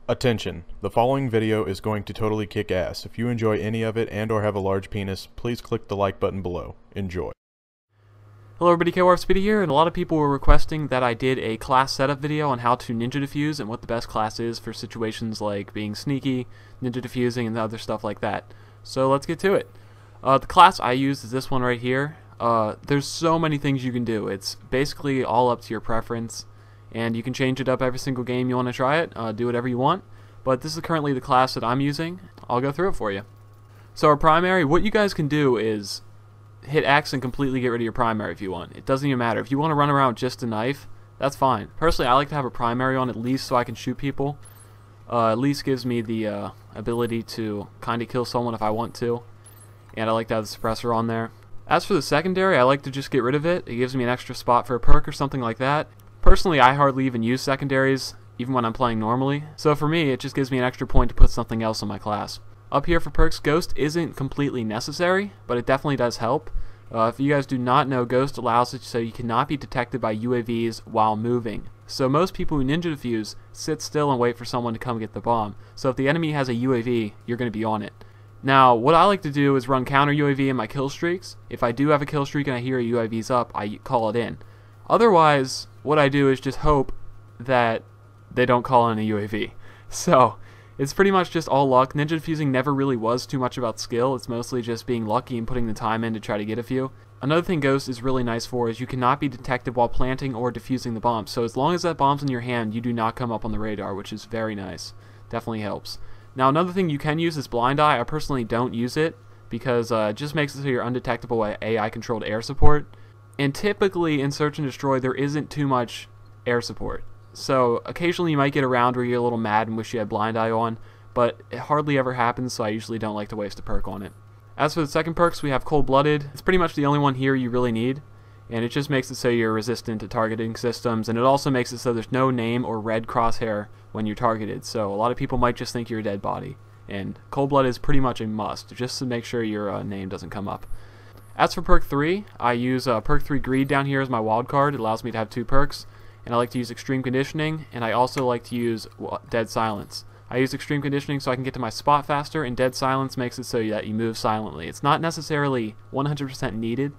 Attention, the following video is going to totally kick ass. If you enjoy any of it and or have a large penis, please click the like button below. Enjoy. Hello everybody, KWarpSpeedy here, and a lot of people were requesting that I did a class setup video on how to ninja defuse and what the best class is for situations like being sneaky, ninja defusing, and other stuff like that. So let's get to it. The class I use is this one right here. There's so many things you can do. It's basically all up to your preference, and you can change it up every single game you want to try it, do whatever you want. But this is currently the class that I'm using. I'll go through it for you. So our primary, what you guys can do is hit X and completely get rid of your primary if you want. It doesn't even matter. If you want to run around with just a knife, that's fine. Personally, I like to have a primary on at least so I can shoot people. At least gives me the ability to kind of kill someone if I want to. And I like to have the suppressor on there. As for the secondary, I like to just get rid of it. It gives me an extra spot for a perk or something like that. Personally, I hardly even use secondaries, even when I'm playing normally. So for me, it just gives me an extra point to put something else on my class. Up here for perks, Ghost isn't completely necessary, but it definitely does help. If you guys do not know, Ghost allows it so you cannot be detected by UAVs while moving. So most people who ninja defuse sit still and wait for someone to come get the bomb. So if the enemy has a UAV, you're going to be on it. Now, what I like to do is run counter UAV in my kill streaks. If I do have a kill streak and I hear a UAV's up, I call it in. Otherwise, what I do is just hope that they don't call in a UAV. So it's pretty much just all luck. Ninja defusing never really was too much about skill. It's mostly just being lucky and putting the time in to try to get a few. Another thing Ghost is really nice for is you cannot be detected while planting or defusing the bomb. So as long as that bomb's in your hand, you do not come up on the radar, which is very nice. Definitely helps. Now another thing you can use is Blind Eye. I personally don't use it because it just makes it so you're undetectable by AI controlled air support. And typically in Search and Destroy there isn't too much air support. So occasionally you might get around where you're a little mad and wish you had Blind Eye on, but it hardly ever happens, so I usually don't like to waste a perk on it. As for the second perks, we have Cold Blooded. It's pretty much the only one here you really need, and it just makes it so you're resistant to targeting systems, and it also makes it so there's no name or red crosshair when you're targeted, so a lot of people might just think you're a dead body, and Cold Blood is pretty much a must, just to make sure your name doesn't come up. As for perk 3, I use perk 3 Greed down here as my wild card. It allows me to have 2 perks. And I like to use Extreme Conditioning, and I also like to use Dead Silence. I use Extreme Conditioning so I can get to my spot faster, and Dead Silence makes it so that you move silently. It's not necessarily 100% needed,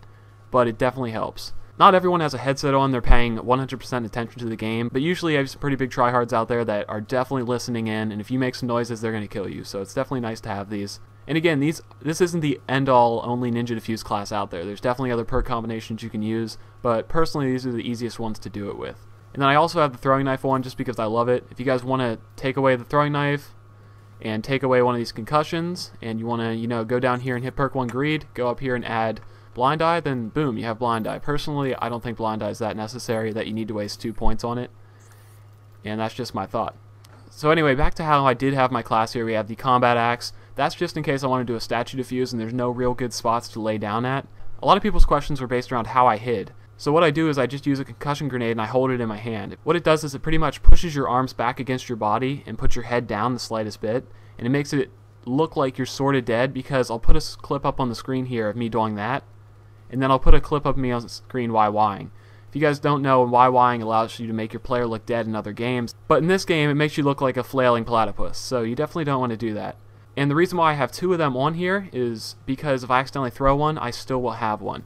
but it definitely helps. Not everyone has a headset on, they're paying 100% attention to the game, but usually I have some pretty big tryhards out there that are definitely listening in, and if you make some noises, they're going to kill you, so it's definitely nice to have these. And again, this isn't the end-all only ninja defuse class out there. There's definitely other perk combinations you can use, but personally these are the easiest ones to do it with. And then I also have the throwing knife one just because I love it. If you guys want to take away the throwing knife and take away one of these concussions and you want to, go down here and hit perk 1 Greed, go up here and add Blind Eye, then boom, you have Blind Eye. Personally, I don't think Blind Eye is that necessary that you need to waste 2 points on it. And that's just my thought. So anyway, back to how I did have my class here. We have the Combat Axe. That's just in case I want to do a statue defuse and there's no real good spots to lay down at. A lot of people's questions were based around how I hid. So what I do is I just use a concussion grenade and I hold it in my hand. What it does is it pretty much pushes your arms back against your body and puts your head down the slightest bit, and it makes it look like you're sort of dead because I'll put a clip up on the screen here of me doing that, and then I'll put a clip of me on the screen YYing. If you guys don't know, YYing allows you to make your player look dead in other games, but in this game it makes you look like a flailing platypus, so you definitely don't want to do that. And the reason why I have 2 of them on here is because if I accidentally throw one, I still will have one.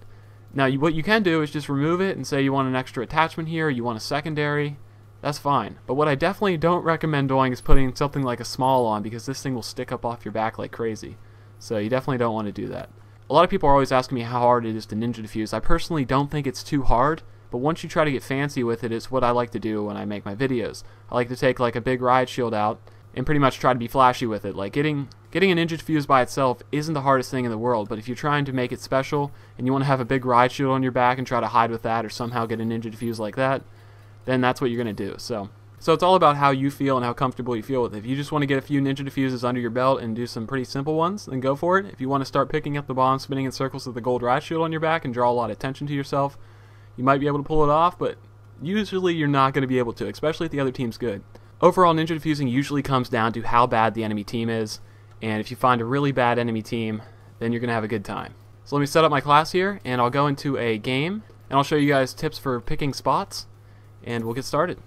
Now, what you can do is just remove it and say you want an extra attachment here, you want a secondary, that's fine. But what I definitely don't recommend doing is putting something like a small on because this thing will stick up off your back like crazy. So you definitely don't want to do that. A lot of people are always asking me how hard it is to ninja defuse. I personally don't think it's too hard, but once you try to get fancy with it, it's what I like to do when I make my videos. I like to take like a big riot shield out and pretty much try to be flashy with it. Like getting a ninja defuse by itself isn't the hardest thing in the world, but if you're trying to make it special and you want to have a big riot shield on your back and try to hide with that or somehow get a ninja defuse like that, then that's what you're going to do. So it's all about how you feel and how comfortable you feel with it. If you just want to get a few ninja defuses under your belt and do some pretty simple ones, then go for it. If you want to start picking up the bomb, spinning in circles with the gold riot shield on your back and draw a lot of attention to yourself, you might be able to pull it off, but usually you're not going to be able to, especially if the other team's good. Overall, ninja defusing usually comes down to how bad the enemy team is, and if you find a really bad enemy team, then you're going to have a good time. So let me set up my class here, and I'll go into a game, and I'll show you guys tips for picking spots, and we'll get started.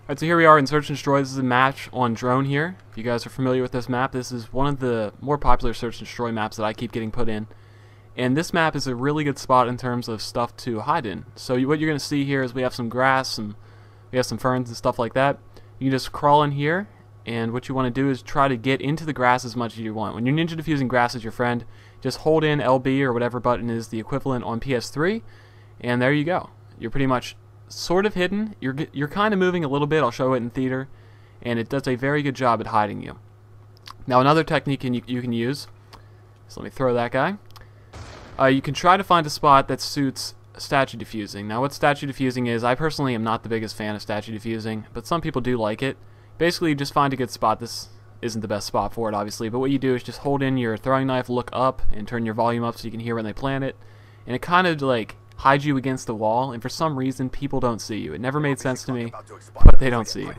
Alright, so here we are in Search and Destroy. This is a match on drone here. If you guys are familiar with this map, this is one of the more popular Search and Destroy maps that I keep getting put in. And this map is a really good spot in terms of stuff to hide in. So what you're going to see here is we have some grass, we have some ferns and stuff like that. You can just crawl in here, and what you want to do is try to get into the grass as much as you want. When you're ninja diffusing grass as your friend, just hold in LB or whatever button is the equivalent on PS3, and there you go. You're pretty much sort of hidden. You're kind of moving a little bit. I'll show it in theater, and it does a very good job at hiding you. Now another technique you can use, so let me throw that guy. You can try to find a spot that suits statue diffusing. Now what statue diffusing is, I personally am not the biggest fan of statue diffusing, but some people do like it. Basically, you just find a good spot. This isn't the best spot for it, obviously, but what you do is just hold in your throwing knife, look up, and turn your volume up so you can hear when they plant it, and it kind of like hide you against the wall, and for some reason people don't see you. It never made sense to me, but they don't see you.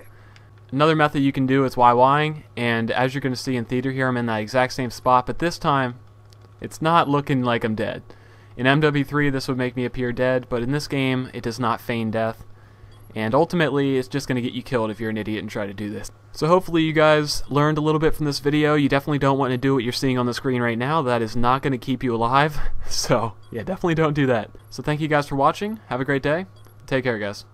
Another method you can do is YYing, and as you're going to see in theater here, I'm in that exact same spot, but this time it's not looking like I'm dead. In MW3 this would make me appear dead, but in this game it does not feign death, and ultimately it's just going to get you killed if you're an idiot and try to do this. So hopefully you guys learned a little bit from this video. You definitely don't want to do what you're seeing on the screen right now. That is not going to keep you alive. So yeah, definitely don't do that. So thank you guys for watching. Have a great day. Take care, guys.